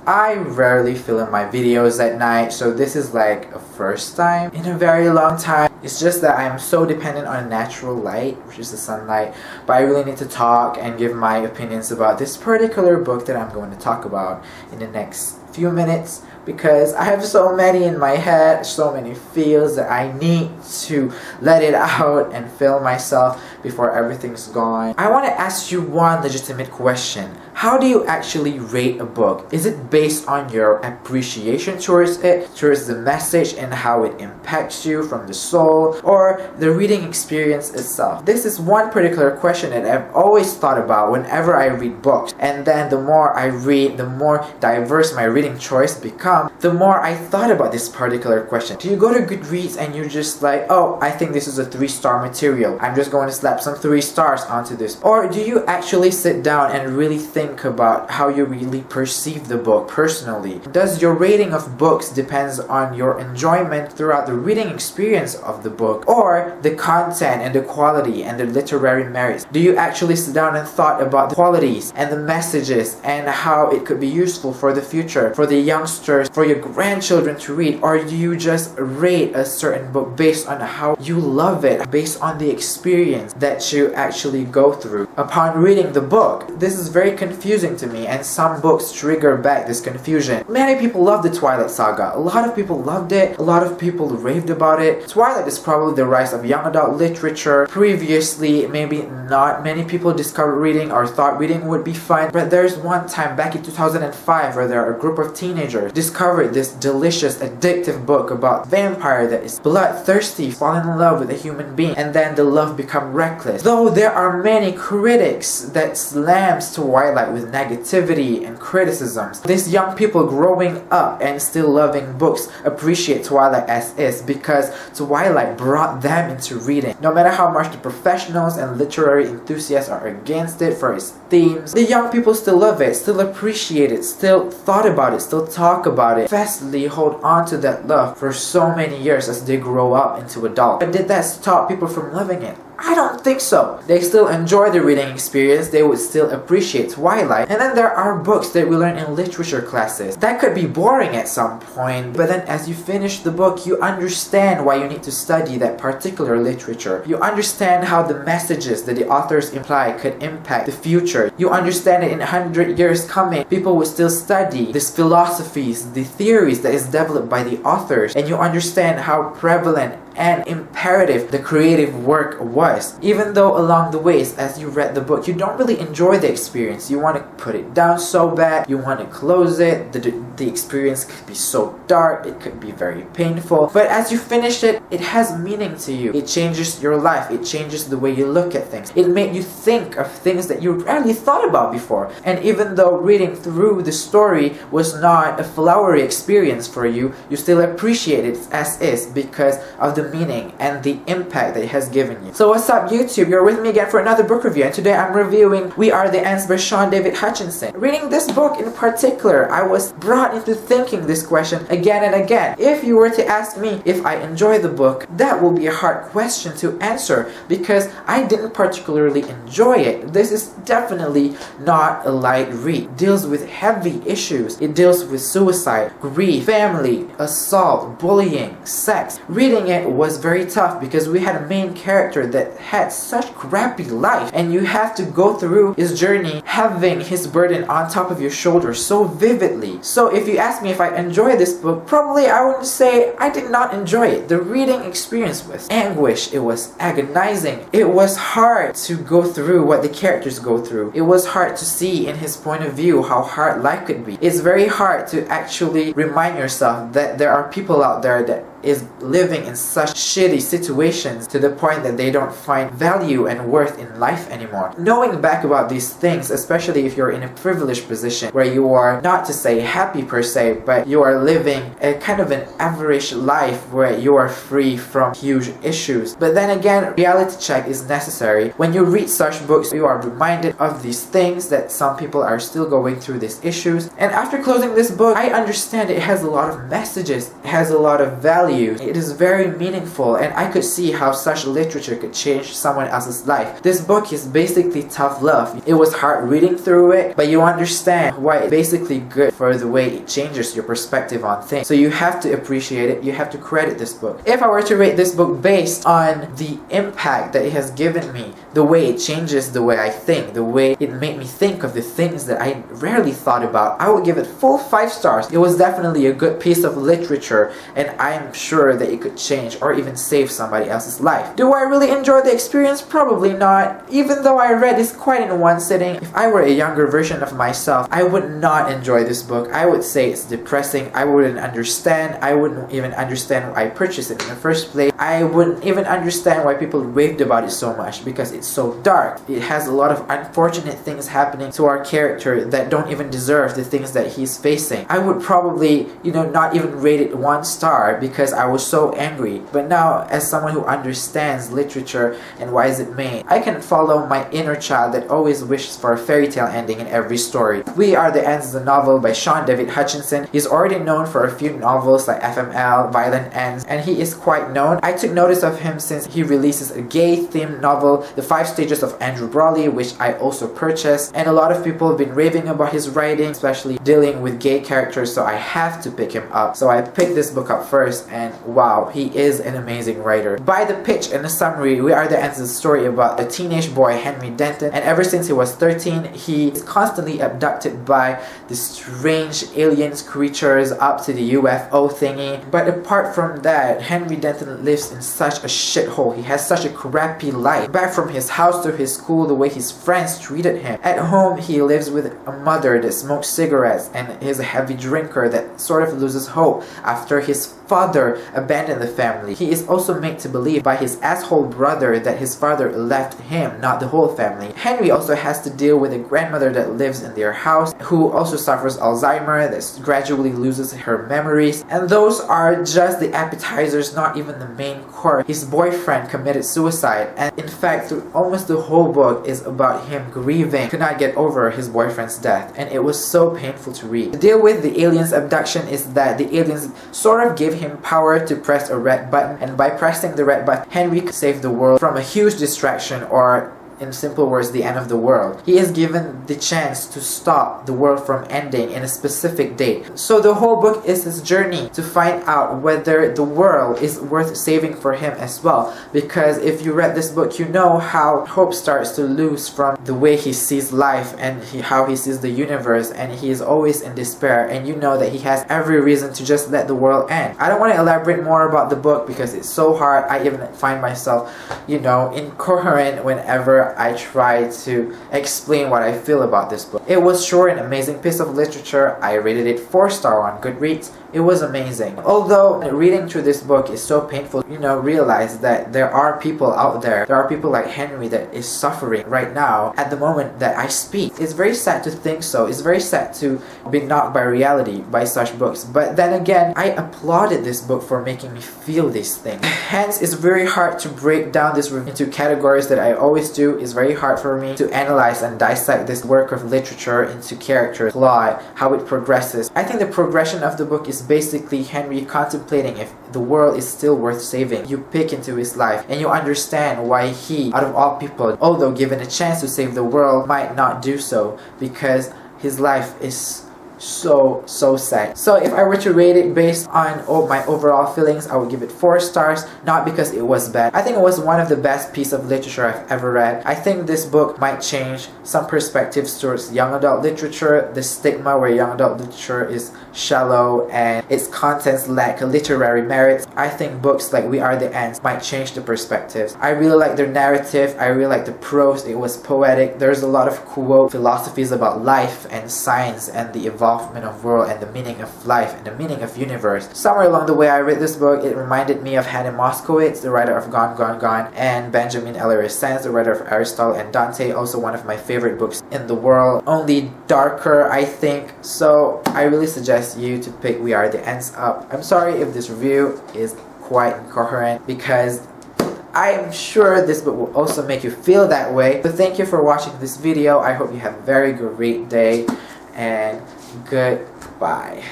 I rarely film my videos at night, so this is like a first time in a very long time. It's just that I am so dependent on natural light, which is the sunlight, but I really need to talk and give my opinions about this particular book that I'm going to talk about in the next few minutes, because I have so many in my head, so many feels that I need to let it out and film myself before everything's gone. I want to ask you one legitimate question. How do you actually rate a book? Is it based on your appreciation towards it, towards the message and how it impacts you from the soul, or the reading experience itself? This is one particular question that I've always thought about whenever I read books. And then the more I read, the more diverse my reading choice becomes, the more I thought about this particular question. Do you go to Goodreads and you're just like, oh, I think this is a 3-star material, I'm just going to slap some 3 stars onto this? Or do you actually sit down and really think about how you really perceive the book personally? Does your rating of books depends on your enjoyment throughout the reading experience of the book, or the content and the quality and the literary merits? Do you actually sit down and thought about the qualities and the messages and how it could be useful for the future, for the youngsters, for your grandchildren to read? Or do you just rate a certain book based on how you love it, based on the experience that you actually go through upon reading the book? This is very confusing to me, and some books trigger back this confusion. Many people love the Twilight Saga. A lot of people loved it. A lot of people raved about it. Twilight is probably the rise of young adult literature. Previously, maybe not many people discovered reading or thought reading would be fun, but there's one time back in 2005 where there are a group of teenagers discovered this delicious, addictive book about vampire that is bloodthirsty, fall in love with a human being, and then the love become reckless. Though there are many critics that slams Twilight with negativity and criticisms, these young people growing up and still loving books appreciate Twilight as is because Twilight brought them into reading. No matter how much the professionals and literary enthusiasts are against it for its themes, the young people still love it, still appreciate it, still thought about it, still talk about it, fastly hold on to that love for so many years as they grow up into adults. But did that stop people from loving it? I don't think so. They still enjoy the reading experience, they would still appreciate Twilight. And then there are books that we learn in literature classes that could be boring at some point, but then as you finish the book, you understand why you need to study that particular literature. You understand how the messages that the authors imply could impact the future. You understand that in 100 years coming, people will still study these philosophies, the theories that is developed by the authors, and you understand how prevalent and imperative the creative work was. Even though along the ways as you read the book, you don't really enjoy the experience. You want to put it down so bad, you want to close it, the experience could be so dark, it could be very painful, but as you finish it, it has meaning to you. It changes your life, it changes the way you look at things. It made you think of things that you rarely thought about before. And even though reading through the story was not a flowery experience for you, you still appreciate it as is because of the meaning and the impact that it has given you. So what's up YouTube? You're with me again for another book review, and today I'm reviewing We Are the Ants by Shaun Hutchinson. Reading this book in particular, I was brought into thinking this question again and again. If you were to ask me if I enjoy the book, that will be a hard question to answer because I didn't particularly enjoy it. This is definitely not a light read. It deals with heavy issues. It deals with suicide, grief, family, assault, bullying, sex. Reading it was very tough because we had a main character that had such crappy life, and you have to go through his journey having his burden on top of your shoulders so vividly. So if you ask me if I enjoy this book, probably I would say I did not enjoy it. The reading experience was anguish, it was agonizing, it was hard to go through what the characters go through. It was hard to see in his point of view how hard life could be. It's very hard to actually remind yourself that there are people out there that is living in such shitty situations to the point that they don't find value and worth in life anymore. Knowing back about these things, especially if you're in a privileged position where you are not to say happy per se, but you are living a kind of an average life where you are free from huge issues. But then again, reality check is necessary. When you read such books, you are reminded of these things that some people are still going through these issues. And after closing this book, I understand it has a lot of messages, it has a lot of value values. It is very meaningful, and I could see how such literature could change someone else's life. This book is basically tough love. It was hard reading through it, but you understand why it's basically good for the way it changes your perspective on things. So you have to appreciate it. You have to credit this book. If I were to rate this book based on the impact that it has given me, the way it changes the way I think, the way it made me think of the things that I rarely thought about, I would give it full 5 stars. It was definitely a good piece of literature, and I'm sure that it could change or even save somebody else's life. Do I really enjoy the experience? Probably not. Even though I read this quite in one sitting, if I were a younger version of myself, I would not enjoy this book. I would say it's depressing. I wouldn't understand. I wouldn't even understand why I purchased it in the first place. I wouldn't even understand why people raved about it so much, because it's so dark. It has a lot of unfortunate things happening to our character that don't even deserve the things that he's facing. I would probably, not even rate it 1 star because I was so angry. But now, as someone who understands literature and why is it made, I can follow my inner child that always wishes for a fairy tale ending in every story. We Are the Ends is a novel by Shaun Hutchinson. He's already known for a few novels like FML, Violent Ends, and he is quite known. I took notice of him since he releases a gay-themed novel, The 5 Stages of Andrew Brawley, which I also purchased, and a lot of people have been raving about his writing, especially dealing with gay characters, so I have to pick him up. So I picked this book up first, and wow, he is an amazing writer. By the pitch and the summary, We Are the Ends is a story about a teenage boy, Henry Denton, and ever since he was 13, he is constantly abducted by these strange aliens, creatures up to the UFO thingy. But apart from that, Henry Denton lives in such a shithole. He has such a crappy life. Back from his house to his school, the way his friends treated him. At home, he lives with a mother that smokes cigarettes and is a heavy drinker that sort of loses hope after his father abandoned the family. He is also made to believe by his asshole brother that his father left him, not the whole family. Henry also has to deal with a grandmother that lives in their house who also suffers Alzheimer, that gradually loses her memories. And those are just the appetizers, not even the main course. His boyfriend committed suicide, and in fact, through almost the whole book is about him grieving, could not get over his boyfriend's death, and it was so painful to read. The deal with the aliens' abduction is that the aliens sort of give him power to press a red button, and by pressing the red button, Henry could save the world from a huge distraction, or in simple words, the end of the world. He is given the chance to stop the world from ending in a specific date. So the whole book is his journey to find out whether the world is worth saving for him as well. Because if you read this book, you know how hope starts to lose from the way he sees life and how he sees the universe, and he is always in despair, and you know that he has every reason to just let the world end. I don't want to elaborate more about the book because it's so hard. I even find myself, incoherent whenever I try to explain what I feel about this book. It was sure an amazing piece of literature. I rated it 4 stars on Goodreads. It was amazing. Although reading through this book is so painful, realize that there are people out there. There are people like Henry that is suffering right now at the moment that I speak. It's very sad to think so. It's very sad to be knocked by reality by such books. But then again, I applauded this book for making me feel these things. Hence, it's very hard to break down this into categories that I always do. It's very hard for me to analyze and dissect this work of literature into character, plot, how it progresses. I think the progression of the book is basically Henry contemplating if the world is still worth saving. You peek into his life and you understand why he, out of all people, although given a chance to save the world, might not do so because his life is so sad. So if I were to rate it based on my overall feelings, I would give it 4 stars, not because it was bad. I think it was one of the best pieces of literature I've ever read. I think this book might change some perspectives towards young adult literature, the stigma where young adult literature is shallow and its contents lack literary merit. I think books like We Are the Ends might change the perspectives. I really like their narrative. I really like the prose. It was poetic. There's a lot of quote philosophies about life and science and the evolvement of world and the meaning of life and the meaning of universe. Somewhere along the way I read this book, it reminded me of Hannah Moskowitz, the writer of Gone, Gone, Gone, and Benjamin Ellery Sands, the writer of Aristotle and Dante, also one of my favorite books in the world. Only darker, I think. So I really suggest you to pick We Are the Ends up. I'm sorry if this review is quite incoherent because I'm sure this book will also make you feel that way. So thank you for watching this video. I hope you have a very great day and goodbye.